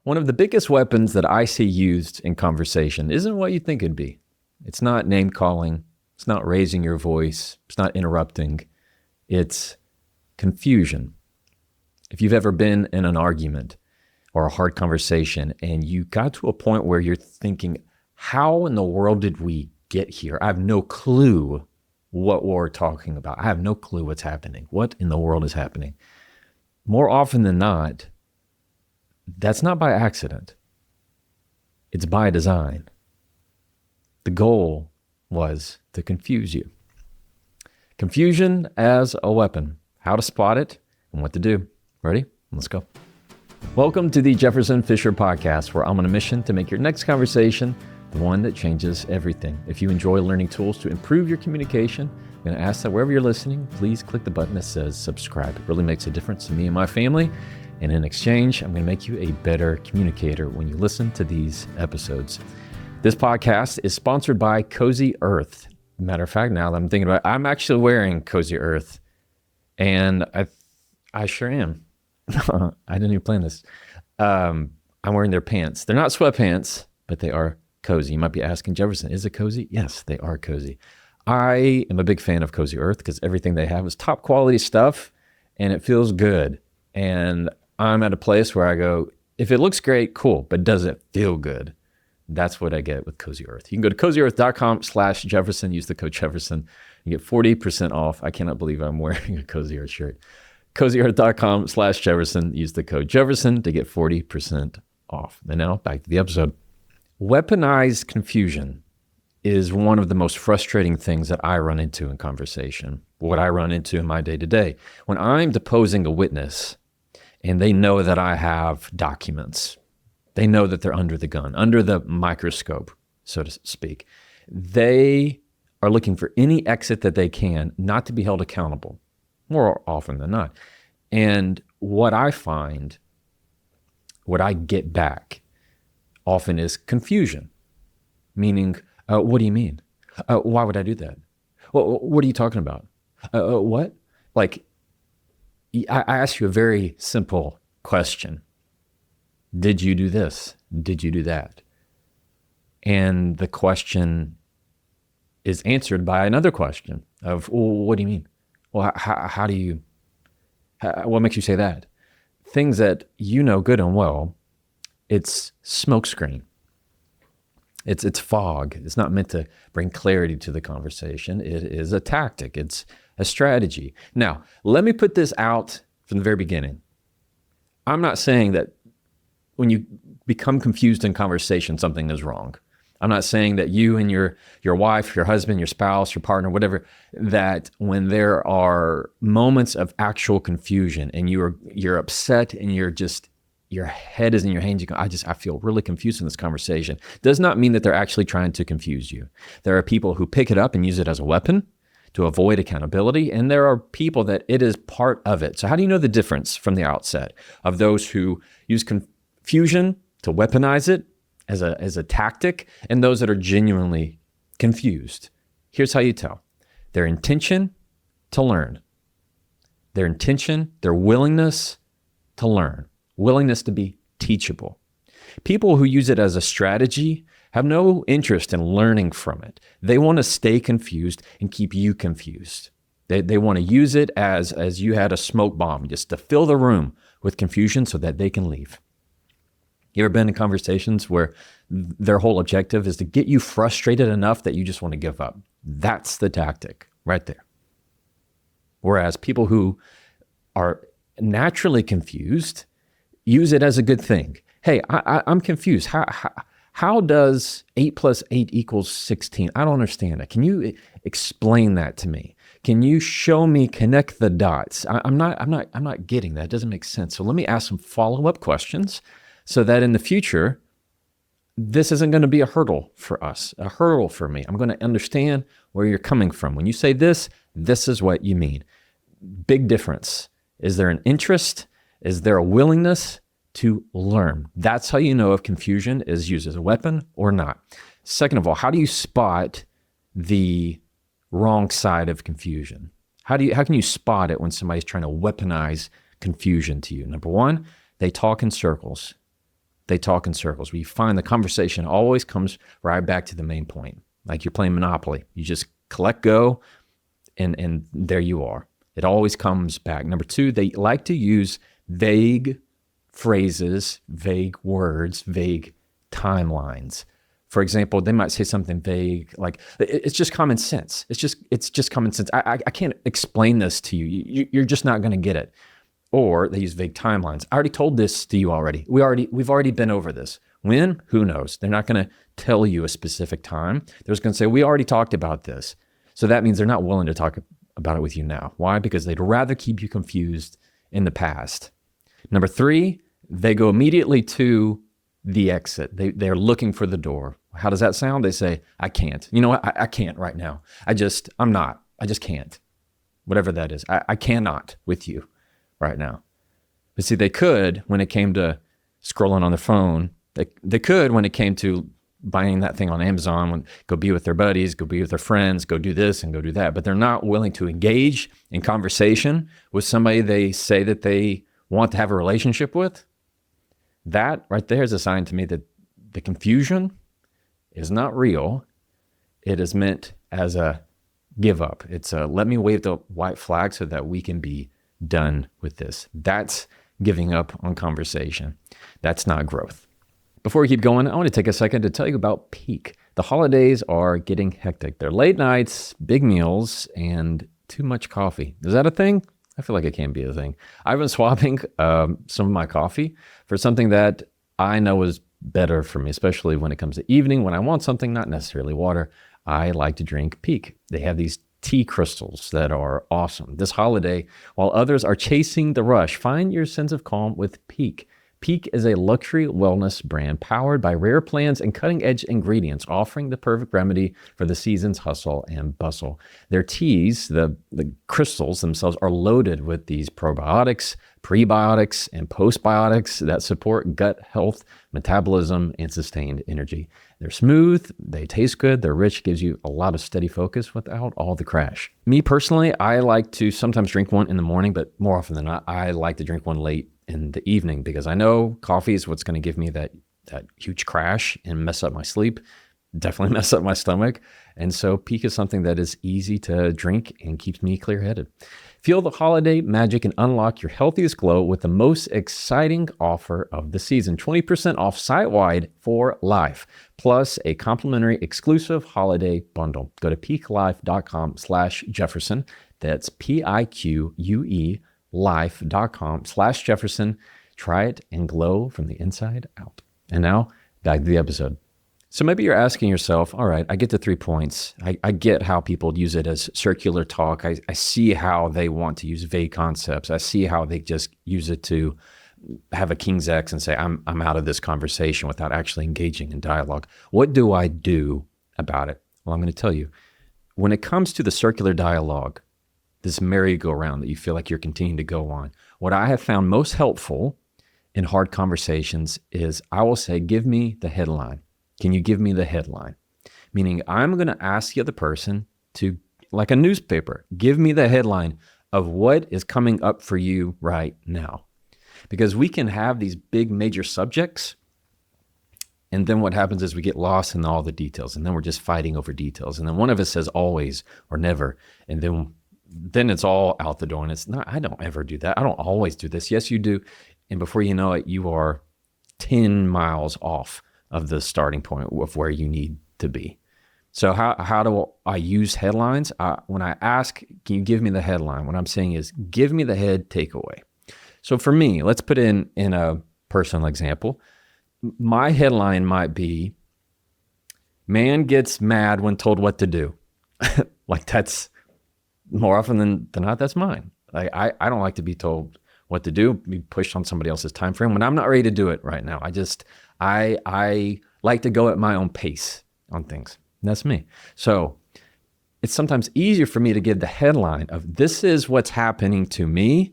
One of the biggest weapons that I see used in conversation isn't what you think it'd be. It's not name calling. It's not raising your voice. It's not interrupting. It's confusion. If you've ever been in an argument or a hard conversation and you got to a point where you're thinking, how in the world did we get here? I have no clue what we're talking about. I have no clue what's happening. What in the world is happening? More often than not, that's not by accident. It's by design. The goal was to confuse you. Confusion as a weapon. How to spot it and what to do. Ready? Let's go. Welcome to the Jefferson Fisher podcast, where I'm on a mission to make your next conversation the one that changes everything. If you enjoy learning tools to improve your communication, I'm going to ask that wherever you're listening, please click the button that says subscribe. It really makes a difference to me and my family. And in exchange, I'm going to make you a better communicator when you listen to these episodes. This podcast is sponsored by Cozy Earth. Matter of fact, now that I'm thinking about it, I'm actually wearing Cozy Earth. And I sure am. I didn't even plan this. I'm wearing their pants. They're not sweatpants, but they are cozy. You might be asking, Jefferson, is it cozy? Yes, they are cozy. I am a big fan of Cozy Earth because everything they have is top quality stuff and it feels good. And I'm at a place where I go, if it looks great, cool, but does it feel good? That's what I get with Cozy Earth. You can go to cozyearth.com/Jefferson, use the code Jefferson. You get 40% off. I cannot believe I'm wearing a Cozy Earth shirt. cozyearth.com/Jefferson, use the code Jefferson to get 40% off. And now back to the episode. Weaponized confusion is one of the most frustrating things that I run into in conversation. What I run into in my day-to-day. When I'm deposing a witness and they know that I have documents, they know that they're under the gun, under the microscope, so to speak. They are looking for any exit that they can not to be held accountable, more often than not. And what I find, what I get back often is confusion, meaning, what do you mean? Why would I do that? Well, what are you talking about? What? Like, I asked you a very simple question. Did you do this? Did you do that? And the question is answered by another question of, well, what do you mean? Well, how do you, what makes you say that? Things that you know good and well, it's smokescreen. It's fog. It's not meant to bring clarity to the conversation. It is a tactic. It's a strategy. Now, let me put this out from the very beginning. I'm not saying that when you become confused in conversation, something is wrong. I'm not saying that you and your wife, your husband, your spouse, your partner, whatever, that when there are moments of actual confusion and you're upset and your head is in your hands, you go, I feel really confused in this conversation, does not mean that they're actually trying to confuse you. There are people who pick it up and use it as a weapon to avoid accountability, and there are people that it is part of it. So how do you know the difference from the outset of those who use confusion to weaponize it as a tactic and those that are genuinely confused? Here's how you tell. Their intention to learn. Their intention, their willingness to learn. Willingness to be teachable. People who use it as a strategy have no interest in learning from it. They want to stay confused and keep you confused. They want to use it as you had a smoke bomb, just to fill the room with confusion so that they can leave. You ever been in conversations where their whole objective is to get you frustrated enough that you just want to give up? That's the tactic right there. Whereas people who are naturally confused use it as a good thing. Hey, I'm confused. How does 8 + 8 = 16? I don't understand that. Can you explain that to me? Can you show me, connect the dots? I'm not getting that. It doesn't make sense. So let me ask some follow-up questions so that in the future, this isn't going to be a hurdle for us, a hurdle for me. I'm going to understand where you're coming from. When you say this is what you mean. Big difference. Is there an interest? Is there a willingness to learn? That's how you know if confusion is used as a weapon or not. Second of all, how do you spot the wrong side of confusion? How can you spot it when somebody's trying to weaponize confusion to you? Number one, they talk in circles. they talk in circles. We find the conversation always comes right back to the main point. Like you're playing Monopoly. You just collect go, and there you are. It always comes back. Number two, they like to use vague phrases, vague words, vague timelines. For example, they might say something vague, like it's just common sense. It's just common sense. I can't explain this to you. You're just not going to get it. Or they use vague timelines. I already told this to you already. We've already been over this. When? Who knows? They're not going to tell you a specific time. They're just going to say, we already talked about this. So that means they're not willing to talk about it with you now. Why? Because they'd rather keep you confused in the past. Number three, they go immediately to the exit. They're looking for the door. How does that sound? They say, I can't. You know what? I can't right now. I just can't. Whatever that is. I cannot with you right now. But see, they could when it came to scrolling on their phone. They could when it came to buying that thing on Amazon, go be with their buddies, go be with their friends, go do this and go do that. But they're not willing to engage in conversation with somebody they say that they want to have a relationship with. That right there is a sign to me that the confusion is not real. It is meant as a give up. It's a let me wave the white flag so that we can be done with this. That's giving up on conversation. That's not growth. Before we keep going, I want to take a second to tell you about peak. The holidays are getting hectic. They're late nights, big meals, and too much coffee. Is that a thing? I feel like it can be a thing. I've been swapping some of my coffee for something that I know is better for me, especially when it comes to evening, when I want something, not necessarily water. I like to drink Peak. They have these tea crystals that are awesome. This holiday, while others are chasing the rush, find your sense of calm with Peak. Peak is a luxury wellness brand powered by rare plants and cutting-edge ingredients, offering the perfect remedy for the season's hustle and bustle. Their teas, the crystals themselves, are loaded with these probiotics, prebiotics, and postbiotics that support gut health, metabolism, and sustained energy. They're smooth, they taste good, they're rich, gives you a lot of steady focus without all the crash. Me personally, I like to sometimes drink one in the morning, but more often than not, I like to drink one late in the evening because I know coffee is what's going to give me that huge crash and mess up my sleep, definitely mess up my stomach. And so Peak is something that is easy to drink and keeps me clear-headed. Feel the holiday magic and unlock your healthiest glow with the most exciting offer of the season. 20% off site-wide for life, plus a complimentary exclusive holiday bundle. Go to peaklife.com/Jefferson. That's PIQUE life.com/Jefferson. Try it and glow from the inside out. And now back to the episode. So maybe you're asking yourself, all right, I get the 3 points. I get how people use it as circular talk. I see how they want to use vague concepts. I see how they just use it to have a King's X and say, I'm out of this conversation without actually engaging in dialogue. What do I do about it? Well, I'm going to tell you. When it comes to the circular dialogue, this merry-go-round that you feel like you're continuing to go on, what I have found most helpful in hard conversations is I will say, give me the headline. Can you give me the headline? Meaning I'm going to ask the other person to, like a newspaper, give me the headline of what is coming up for you right now. Because we can have these big major subjects, and then what happens is we get lost in all the details, and then we're just fighting over details. And then one of us says always or never, and then it's all out the door. And it's not, I don't ever do that. I don't always do this. Yes, you do. And before you know it, you are 10 miles off of the starting point of where you need to be. So how do I use headlines? When I ask, can you give me the headline? What I'm saying is, give me the head takeaway. So for me, let's put in a personal example. My headline might be, man gets mad when told what to do. Like that's more often than not, that's mine. Like I don't like to be told what to do, be pushed on somebody else's time frame when I'm not ready to do it right now. I like to go at my own pace on things. And that's me. So it's sometimes easier for me to give the headline of this is what's happening to me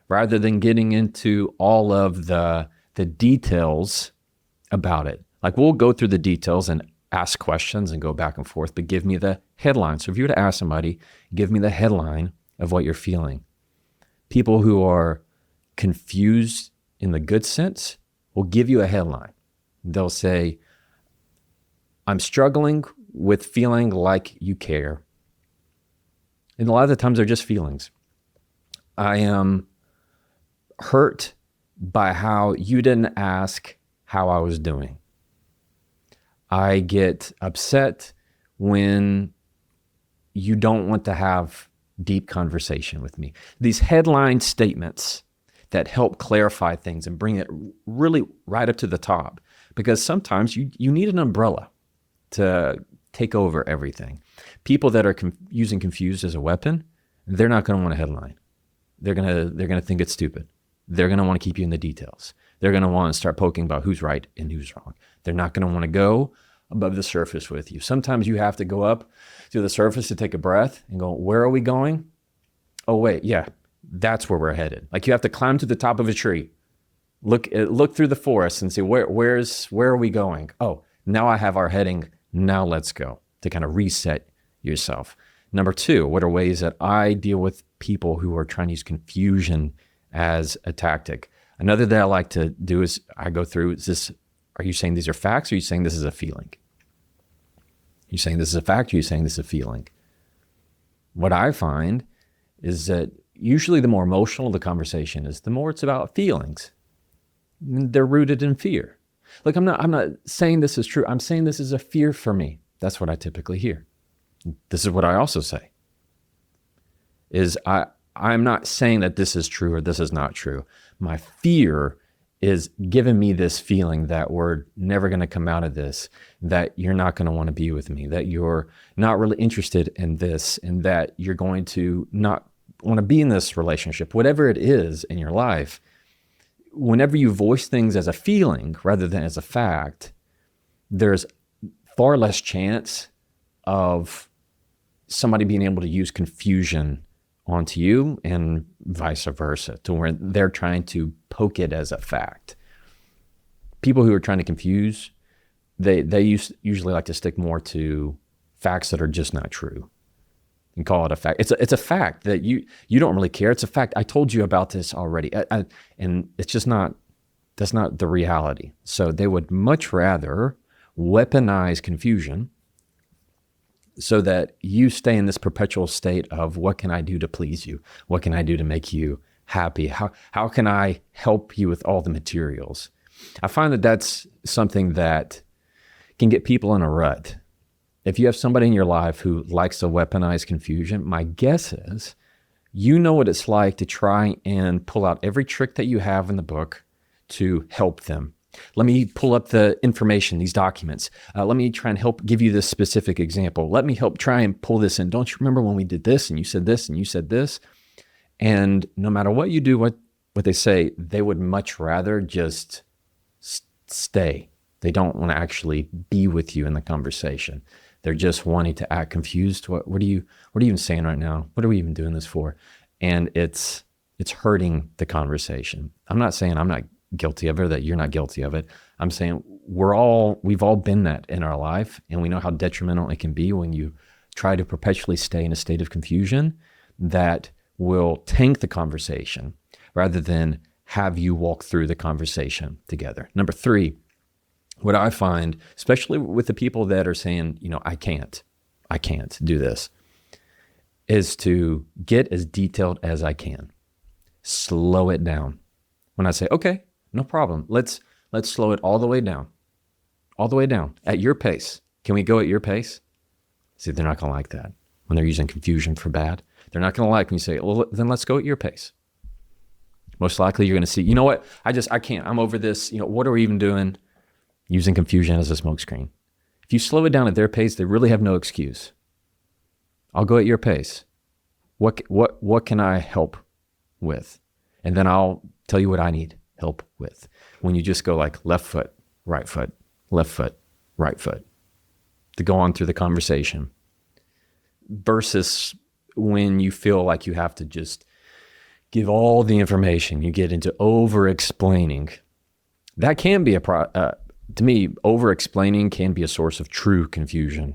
rather than getting into all of the details about it. Like we'll go through the details and ask questions and go back and forth, but give me the headline. So if you were to ask somebody, give me the headline of what you're feeling. People who are confused in the good sense will give you a headline. They'll say, I'm struggling with feeling like you care. And a lot of the times they're just feelings. I am hurt by how you didn't ask how I was doing. I get upset when you don't want to have deep conversation with me. These headline statements that help clarify things and bring it really right up to the top, because sometimes you need an umbrella to take over everything. People that are using confused as a weapon, they're not going to want a headline. They're going to think it's stupid. They're going to want to keep you in the details. They're going to want to start poking about who's right and who's wrong. They're not going to want to go above the surface with you. Sometimes you have to go up to the surface to take a breath and go, where are we going? Oh, wait, yeah, that's where we're headed. Like you have to climb to the top of a tree, look through the forest and see where are we going? Oh, now I have our heading. Now let's go, to kind of reset yourself. Number two, what are ways that I deal with people who are trying to use confusion as a tactic? Another that I like to do is I go through, are you saying these are facts, or are you saying this is a feeling? Are you saying this is a fact, or are you saying this is a feeling? What I find is that usually the more emotional the conversation is, the more it's about feelings. They're rooted in fear. Look, I'm not saying this is true. I'm saying this is a fear for me. That's what I typically hear. This is what I also say. Is I'm not saying that this is true or this is not true. My fear is giving me this feeling that we're never going to come out of this, that you're not going to want to be with me, that you're not really interested in this, and that you're going to not want to be in this relationship, whatever it is in your life. Whenever you voice things as a feeling rather than as a fact, there's far less chance of somebody being able to use confusion onto you and vice versa, to where they're trying to poke it as a fact. People who are trying to confuse, they usually like to stick more to facts that are just not true and call it a fact. It's a fact that you don't really care. It's a fact. I told you about this already. And it's just not, that's not the reality. So they would much rather weaponize confusion so that you stay in this perpetual state of, what can I do to please you? What can I do to make you happy? How can I help you with all the materials? I find that that's something that can get people in a rut. If you have somebody in your life who likes to weaponize confusion, my guess is you know what it's like to try and pull out every trick that you have in the book to help them. Let me pull up the information, these documents. Let me try and help give you this specific example. Let me help try and pull this in. Don't you remember when we did this and you said this and you said this? And no matter what you do, what they say, they would much rather just stay. They don't want to actually be with you in the conversation. They're just wanting to act confused. What are you even saying right now? What are we even doing this for? And it's hurting the conversation. I'm not saying I'm not guilty of it, that you're not guilty of it. I'm saying we've all been that in our life, and we know how detrimental it can be when you try to perpetually stay in a state of confusion that will tank the conversation rather than have you walk through the conversation together. Number three, what I find, especially with the people that are saying, I can't do this, is to get as detailed as I can. Slow it down. When I say, okay, no problem. Let's slow it all the way down at your pace. Can we go at your pace? See, they're not going to like that when they're using confusion for bad. They're not going to like when you say, well, then let's go at your pace. Most likely you're going to see, you know what? I can't. I'm over this. What are we even doing? Using confusion as a smokescreen. If you slow it down at their pace, they really have no excuse. I'll go at your pace. What can I help with? And then I'll tell you what I need help with. When you just go like left foot, right foot, left foot, right foot, to go on through the conversation, versus when you feel like you have to just give all the information, you get into over-explaining. That can be to me, over-explaining can be a source of true confusion.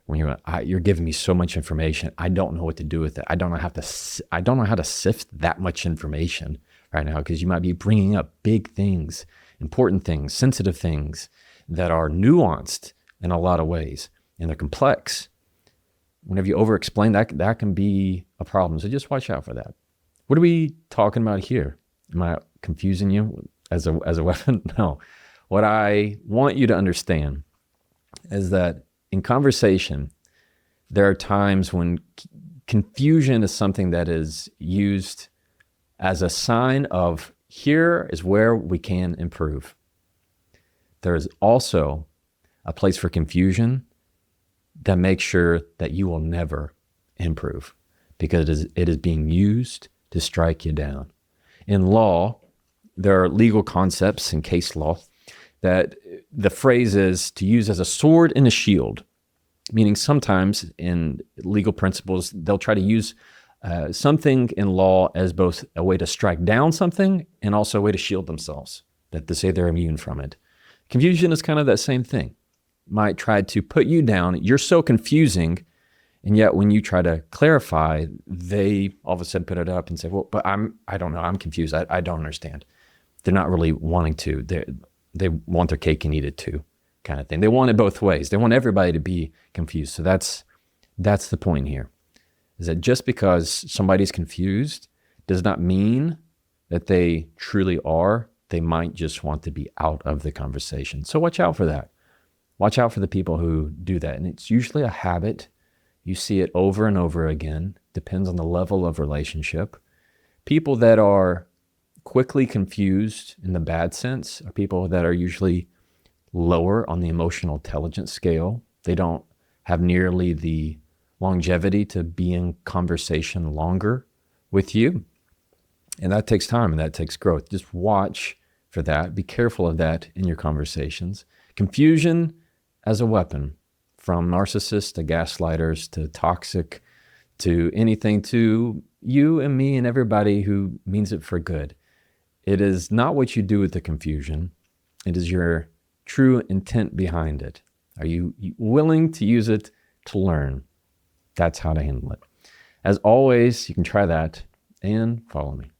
When you're giving me so much information, I don't know what to do with it. I don't know how to sift that much information right now, because you might be bringing up big things important things, sensitive things that are nuanced in a lot of ways, and they're complex. Whenever you over-explain, that can be a problem. So just watch out for that. What are we talking about here? Am I confusing you as a weapon? No. What I want you to understand is that in conversation, there are times when confusion is something that is used as a sign of here is where we can improve. There is also a place for confusion that makes sure that you will never improve because it is being used to strike you down. In law, there are legal concepts in case law that the phrase is to use as a sword and a shield, meaning sometimes in legal principles, they'll try to use something in law as both a way to strike down something and also a way to shield themselves, that to say they're immune from it. Confusion is kind of that same thing. Might try to put you down. You're so confusing, and yet when you try to clarify, they all of a sudden put it up and say, well, but I don't know, I'm confused. I don't understand. They're not really wanting to. They want their cake and eat it too, kind of thing. They want it both ways. They want everybody to be confused. So that's the point here, is that just because somebody's confused does not mean that they truly are. They might just want to be out of the conversation. So watch out for that. Watch out for the people who do that. And it's usually a habit. You see it over and over again. Depends on the level of relationship. People that are quickly confused in the bad sense are people that are usually lower on the emotional intelligence scale. They don't have nearly the longevity to be in conversation longer with you. And that takes time and that takes growth. Just watch for that. Be careful of that in your conversations. Confusion as a weapon, from narcissists to gaslighters to toxic to anything, to you and me and everybody who means it for good. It is not what you do with the confusion. It is your true intent behind it. Are you willing to use it to learn? That's how to handle it. As always, you can try that and follow me.